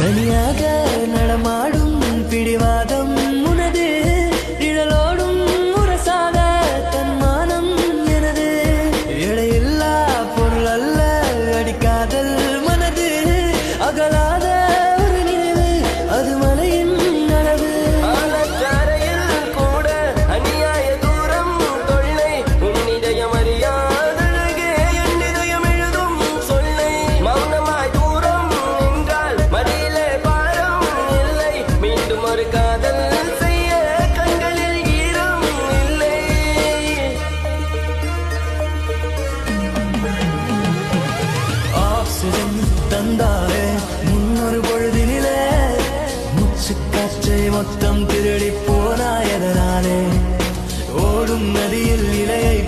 தனியாக நடமாடும் பிடிவாதம் உனது நிழலோடும் முரசாக தன்மானம் எனது எடையில்லா பொருள் அல்ல அடிக்காதல் மனது அகலாத ஒரு நினைவு அது மலையின் அளவு ஆலச்சாரையில் கூட அநியாய தூரம் தொல்லை உன் இதயம் அறியாதழகே என் இதயம் எழுதும் சொல்லை மௌனமாய் தூரம் நின்றால் மடியிலே பாரம் இல்லை மீண்டும் ஒரு காதல் செய்ய கண்களில் ஈரம் இல்லை ஆக்சிஜன் தந்தாரே முன்னொரு பொழுதினிலே மூச்சு காற்றை மொத்தம் திருடி போனாயதனாலே ஓடும் நதியில் இலையை